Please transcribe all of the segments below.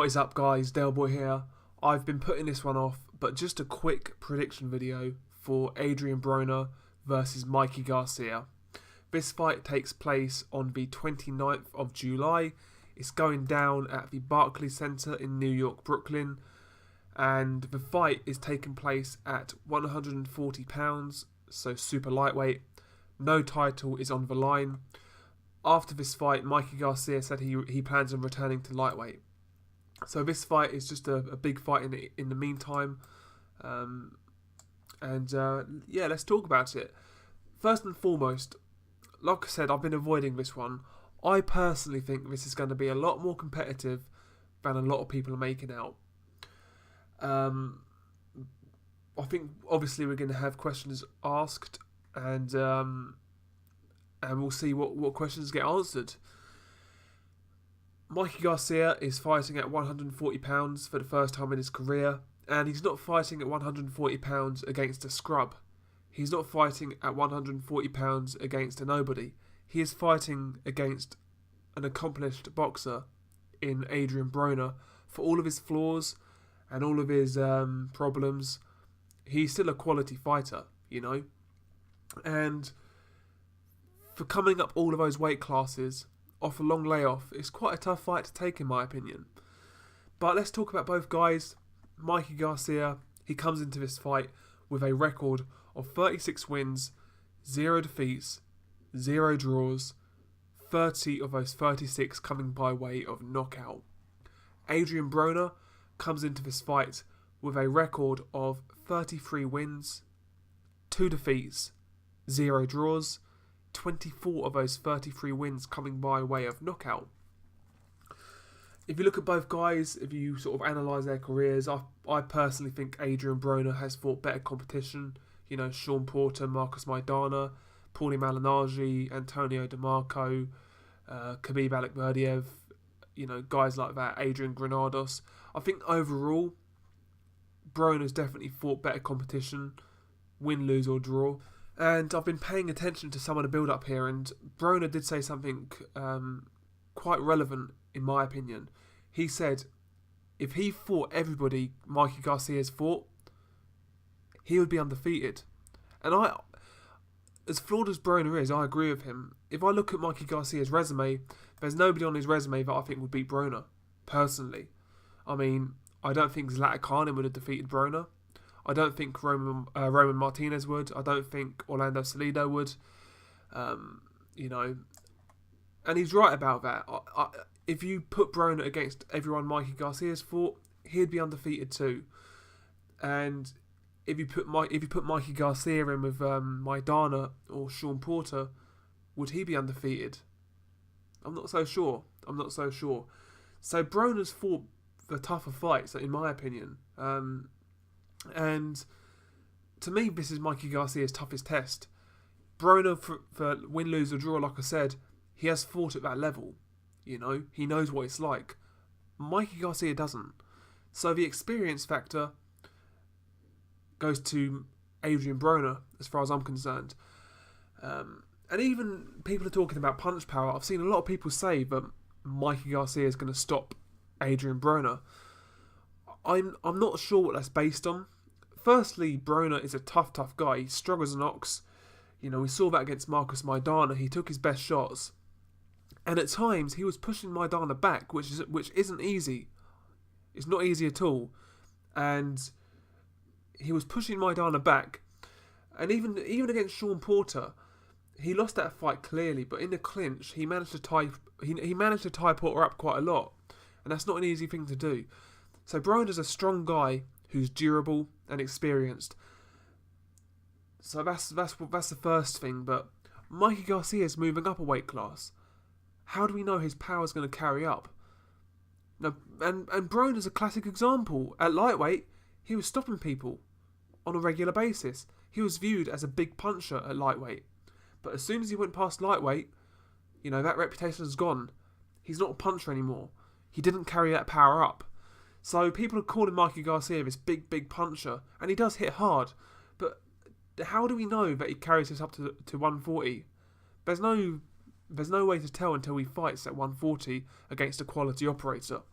What is up, guys? Delboy here. I've been putting this one off, but just a quick prediction video for Adrian Broner versus Mikey Garcia. This fight takes place on the 29th of July. It's going down at the Barclays Center in New York, Brooklyn. And the fight is taking place at 140 pounds, so super lightweight. No title is on the line. After this fight, Mikey Garcia said he plans on returning to lightweight. So this fight is just a big fight in the meantime. Yeah, let's talk about it. First and foremost, like I said, I've been avoiding this one. I personally think this is going to be a lot more competitive than a lot of people are making out. I think obviously we're going to have questions asked, and we'll see what questions get answered. Mikey Garcia is fighting at 140 pounds for the first time in his career, and he's not fighting at 140 pounds against a scrub. He's not fighting at 140 pounds against a nobody. He is fighting against an accomplished boxer in Adrian Broner. For all of his flaws and all of his problems, he's still a quality fighter, you know. And for coming up all of those weight classes off a long layoff, it's quite a tough fight to take in my opinion. But let's talk about both guys. Mikey Garcia, he comes into this fight with a record of 36 wins, 0 defeats, 0 draws, 30 of those 36 coming by way of knockout. Adrian Broner comes into this fight with a record of 33 wins, 2 defeats, 0 draws, 24 of those 33 wins coming by way of knockout. If you look at both guys, if you sort of analyse their careers, I personally think Adrian Broner has fought better competition. You know, Sean Porter, Marcos Maidana, Paulie Malignaggi, Antonio DeMarco, Khabib Alikberdiev, you know, guys like that, Adrian Granados. I think overall, Broner's definitely fought better competition, win, lose or draw. And I've been paying attention to some of the build-up here, and Broner did say something quite relevant, in my opinion. He said, if he fought everybody Mikey Garcia's fought, he would be undefeated. And as flawed as Broner is, I agree with him. If I look at Mikey Garcia's resume, there's nobody on his resume that I think would beat Broner, personally. I mean, I don't think Zlatan Khan would have defeated Broner. I don't think Roman Martinez would. I don't think Orlando Salido would. You know, and he's right about that. If you put Broner against everyone Mikey Garcia's fought, he'd be undefeated too. And if you put Mikey Garcia in with Maidana or Sean Porter, would he be undefeated? I'm not so sure. So Broner's fought the tougher fights, in my opinion. And to me, this is Mikey Garcia's toughest test. Broner, for win, lose or draw, like I said, he has fought at that level. You know, he knows what it's like. Mikey Garcia doesn't. So the experience factor goes to Adrian Broner, as far as I'm concerned. And even people are talking about punch power. I've seen a lot of people say that Mikey Garcia is going to stop Adrian Broner. I'm not sure what that's based on. Firstly, Broner is a tough guy. He struggles as an ox. You know, we saw that against Marcos Maidana. He took his best shots. And at times, he was pushing Maidana back, which isn't easy. It's not easy at all. And he was pushing Maidana back. And even against Sean Porter, he lost that fight clearly. But in the clinch, he managed to tie Porter up quite a lot. And that's not an easy thing to do. So Broner's a strong guy who's durable and experienced. So that's the first thing. But Mikey Garcia's moving up a weight class. How do we know his power's going to carry up? Now, and Broner's a classic example. At lightweight, he was stopping people on a regular basis. He was viewed as a big puncher at lightweight. But as soon as he went past lightweight, you know, that reputation is gone. He's not a puncher anymore. He didn't carry that power up. So people are calling Mikey Garcia this big puncher, and he does hit hard. But how do we know that he carries this up to 140? There's no way to tell until he fights at 140 against a quality operator.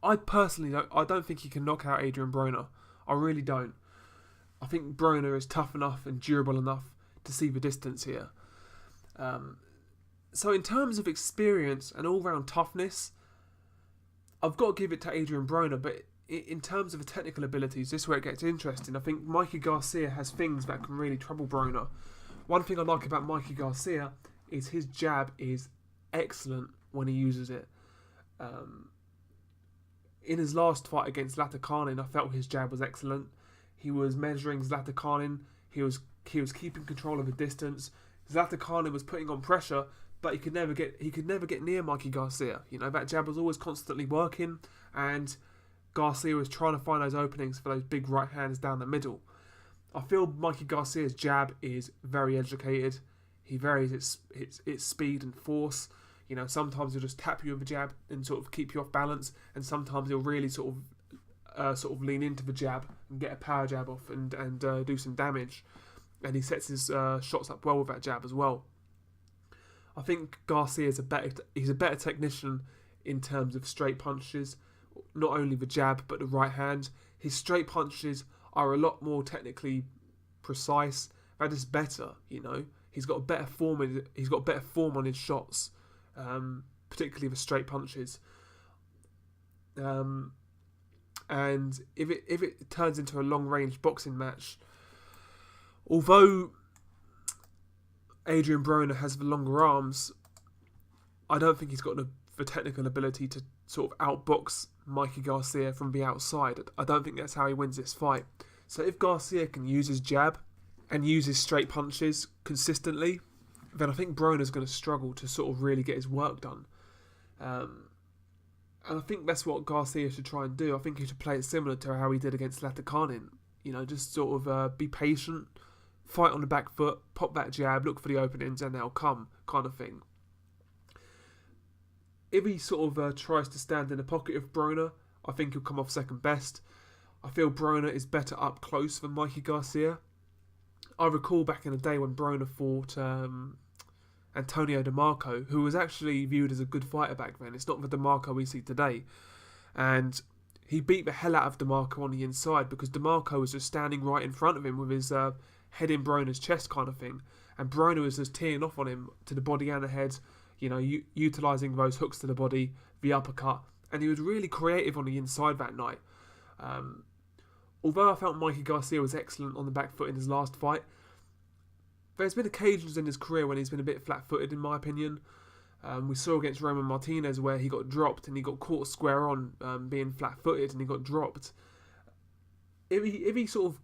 I personally don't think he can knock out Adrian Broner. I really don't. I think Broner is tough enough and durable enough to see the distance here. So in terms of experience and all-round toughness, I've got to give it to Adrian Broner, but in terms of the technical abilities, this is where it gets interesting. I think Mikey Garcia has things that can really trouble Broner. One thing I like about Mikey Garcia is his jab is excellent when he uses it. In his last fight against Latikanen, I felt his jab was excellent. He was measuring Zlatikanen. He was keeping control of the distance. Zlatikanen was putting on pressure, but he could never get near Mikey Garcia. You know, that jab was always constantly working, and Garcia was trying to find those openings for those big right hands down the middle. I feel Mikey Garcia's jab is very educated. He varies its speed and force. You know, sometimes he'll just tap you with a jab and sort of keep you off balance, and sometimes he'll really sort of lean into the jab and get a power jab off and do some damage. And he sets his shots up well with that jab as well. I think Garcia is he's a better technician in terms of straight punches, not only the jab but the right hand. His straight punches are a lot more technically precise. That is better, you know. He's got better form on his shots, particularly the straight punches. And if it turns into a long range boxing match, although Adrian Broner has the longer arms, I don't think he's got the technical ability to sort of outbox Mikey Garcia from the outside. I don't think that's how he wins this fight. So if Garcia can use his jab and use his straight punches consistently, then I think Broner's going to struggle to sort of really get his work done. And I think that's what Garcia should try and do. I think he should play it similar to how he did against Latikanen. You know, just sort of be patient, fight on the back foot, pop that jab, look for the openings and they'll come, kind of thing. If he sort of tries to stand in the pocket of Broner, I think he'll come off second best. I feel Broner is better up close than Mikey Garcia. I recall back in the day when Broner fought Antonio DeMarco, who was actually viewed as a good fighter back then. It's not the DeMarco we see today. And he beat the hell out of DeMarco on the inside because DeMarco was just standing right in front of him with his head in Broner's chest kind of thing. And Broner was just teeing off on him to the body and the head, you know, utilising those hooks to the body, the uppercut. And he was really creative on the inside that night. Although I felt Mikey Garcia was excellent on the back foot in his last fight, there's been occasions in his career when he's been a bit flat-footed, in my opinion. We saw against Roman Martinez where he got dropped and he got caught square on being flat-footed and he got dropped. If he sort of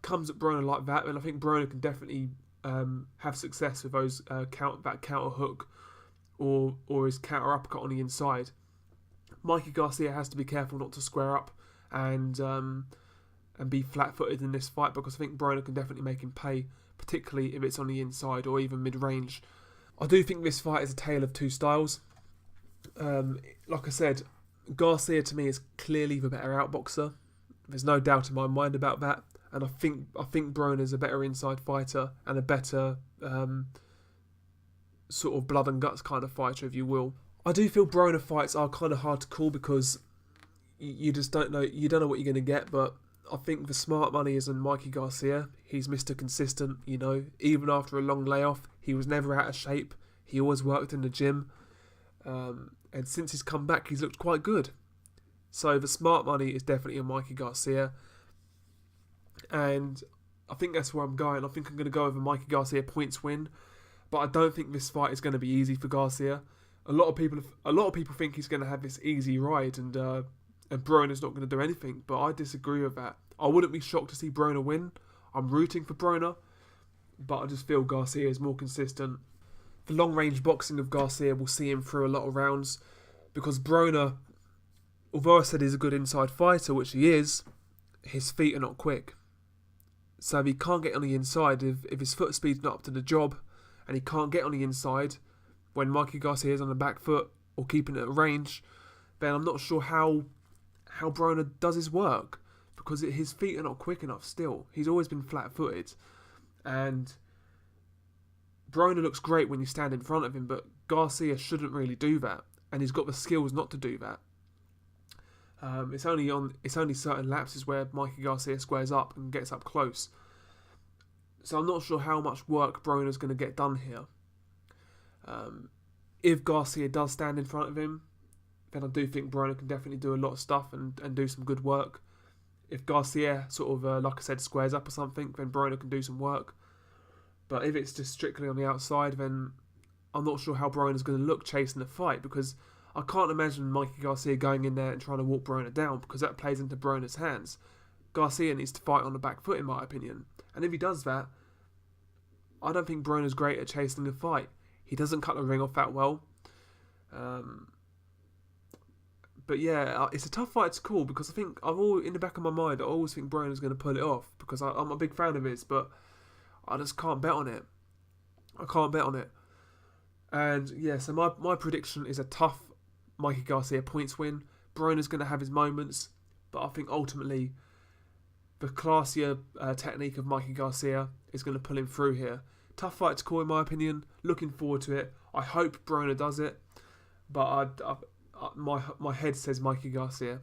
comes at Broner like that, then I think Broner can definitely have success with those that counter hook or his counter uppercut on the inside. Mikey Garcia has to be careful not to square up and be flat-footed in this fight because I think Broner can definitely make him pay, particularly if it's on the inside or even mid-range. I do think this fight is a tale of two styles. Like I said, Garcia to me is clearly the better outboxer. There's no doubt in my mind about that. And I think Broner's a better inside fighter and a better sort of blood and guts kind of fighter, if you will. I do feel Broner fights are kind of hard to call because you just don't know. You don't know what you're going to get, but I think the smart money is on Mikey Garcia. He's Mr. Consistent, you know. Even after a long layoff, he was never out of shape. He always worked in the gym. And since he's come back, he's looked quite good. So the smart money is definitely on Mikey Garcia. And I think that's where I'm going. I think I'm going to go over Mikey Garcia points win. But I don't think this fight is going to be easy for Garcia. A lot of people think he's going to have this easy ride and Broner's not going to do anything, but I disagree with that. I wouldn't be shocked to see Broner win. I'm rooting for Broner, but I just feel Garcia is more consistent. The long-range boxing of Garcia will see him through a lot of rounds because Broner, although I said he's a good inside fighter, which he is, his feet are not quick. So if he can't get on the inside, if his foot speed's not up to the job, and he can't get on the inside when Mikey Garcia is on the back foot or keeping it at range, then I'm not sure how Broner does his work because his feet are not quick enough still. He's always been flat-footed. And Broner looks great when you stand in front of him, but Garcia shouldn't really do that. And he's got the skills not to do that. It's only certain lapses where Mikey Garcia squares up and gets up close. So I'm not sure how much work Broner's going to get done here. If Garcia does stand in front of him, then I do think Broner can definitely do a lot of stuff and do some good work. If Garcia sort of, like I said, squares up or something, then Broner can do some work. But if it's just strictly on the outside, then I'm not sure how Broner's going to look chasing the fight, because I can't imagine Mikey Garcia going in there and trying to walk Broner down, because that plays into Broner's hands. Garcia needs to fight on the back foot, in my opinion. And if he does that, I don't think Broner's great at chasing a fight. He doesn't cut the ring off that well. But yeah, it's a tough fight to call, because I think in the back of my mind, I always think Broner's going to pull it off, because I'm a big fan of his, but I just can't bet on it. I can't bet on it. And yeah, so my prediction is a tough Mikey Garcia points win. Broner's going to have his moments, but I think ultimately the classier technique of Mikey Garcia is going to pull him through here. Tough fight to call, in my opinion. Looking forward to it. I hope Broner does it, but my head says Mikey Garcia.